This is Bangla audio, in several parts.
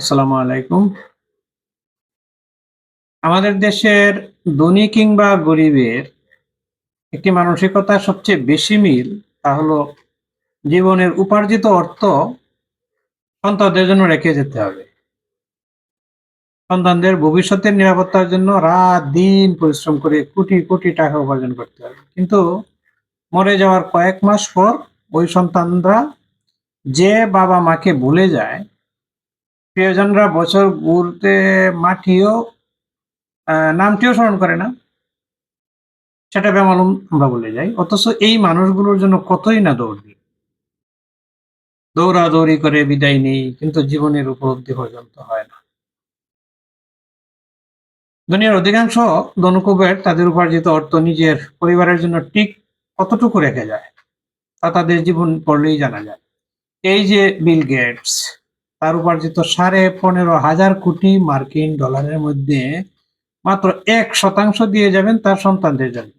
আসসালামু আলাইকুম। আমাদের দেশের ধনী কিংবা গরিবের একটি মানসিকতার সবচেয়ে বেশি মিল, তা হলো জীবনের উপার্জিত অর্থ সন্তানদের জন্য রেখে যেতে হবে। সন্তানদের ভবিষ্যতের নিরাপত্তার জন্য রাত দিন পরিশ্রম করে কোটি কোটি টাকা উপার্জন করতে হবে। কিন্তু মরে যাওয়ার কয়েক মাস পর ওই সন্তানরা যে বাবা মাকে ভুলে যায়, প্রিয়জনরা বছর ঘুরতে মাটিও নামটিও স্মরণ করে না, সেটা বেমালুম আমরা ভুলে যাই। অথচ এই মানুষগুলোর জন্য কতই না দৌড় দিই, দৌড়াদৌড়ি করে বিদায় নেই, কিন্তু জীবনের উপলব্ধি পর্যন্ত হয় না। দুনিয়ার অধিকাংশ ধনকুবের তাদের উপার্জিত অর্থ নিজের পরিবারের জন্য ঠিক কতটুকু রেখে যায় তা তাদের জীবন পড়লেই জানা যায়। এই যে বিল গেটস, তার উপার্জিত 15,500 কোটি মার্কিন ডলারের মধ্যে মাত্র 1% দিয়ে যাবেন তার সন্তানদের জন্য।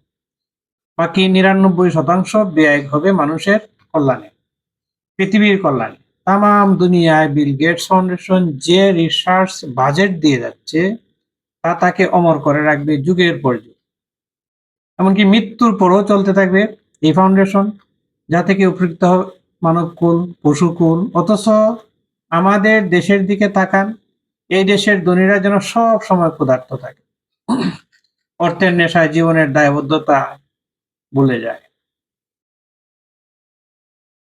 বাকি 99% ব্যয় হবে মানুষের কল্যাণে, পৃথিবীর কল্যাণে। তামাম দুনিয়ায় বিল গেটস ফাউন্ডেশন যে রিসার্চ বাজেট দিয়ে যাচ্ছে, তা তাকে অমর করে রাখবে যুগের পর যুগ। এমনকি মৃত্যুর পরও চলতে থাকবে এই ফাউন্ডেশন, যা থেকে উপকৃত হবে মানবকুল, পশুকুল। অথচ আমাদের দেশের দিকে তাকান, এই দেশের ধনীরা যেন সব সময় ক্ষুধার্ত থাকে, অর্থের নেশায় জীবনের দায়বদ্ধতা ভুলে যায়।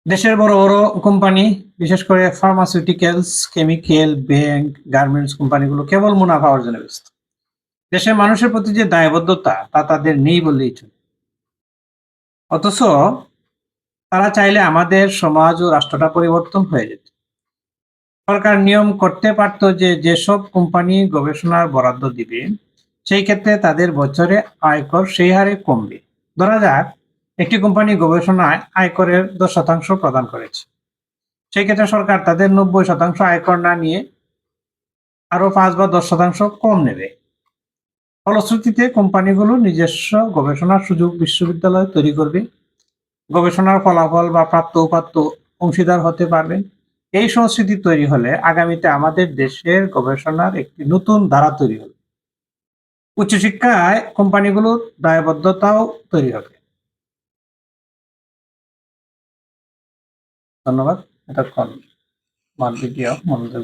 দেশের বড় বড় কোম্পানি, বিশেষ করে ফার্মাসিউটিক্যালস, কেমিক্যাল, ব্যাংক, গার্মেন্টস কোম্পানিগুলো কেবল মুনাফা অর্জনে ব্যস্ত। দেশের মানুষের প্রতি যে দায়বদ্ধতা, তা তাদের নেই বললেই চলে। অথচ তারা চাইলে আমাদের সমাজ ও রাষ্ট্রটা পরিবর্তন হয়ে যেত। সরকার নিয়ম করতে পারত যে যেসব কোম্পানি গবেষণার বরাদ্দ দিবে, সেই ক্ষেত্রে তাদের বছরে আয়কর সেই হারে কমবে। ধরা যাক, একটি কোম্পানি গবেষণায় আয়করের 10% প্রদান করেছে, সেই ক্ষেত্রে সরকার তাদের 90% আয়কর না নিয়ে আরো 5 বা 10% কম নেবে। ফলশ্রুতিতে কোম্পানিগুলো নিজস্ব গবেষণার সুযোগ বিশ্ববিদ্যালয় তৈরি করবে, গবেষণার ফলাফল বা প্রাপ্ত উপাত্ত অংশীদার হতে পারবেন। এই সংস্কৃতি তৈরি হলে আগামীতে আমাদের দেশের গবেষণার একটি নতুন ধারা তৈরি হবে। উচ্চশিক্ষায় কোম্পানিগুলোর দায়বদ্ধতাও তৈরি হবে। ধন্যবাদ। এতক্ষণ আমার ভিডিও মনোযোগ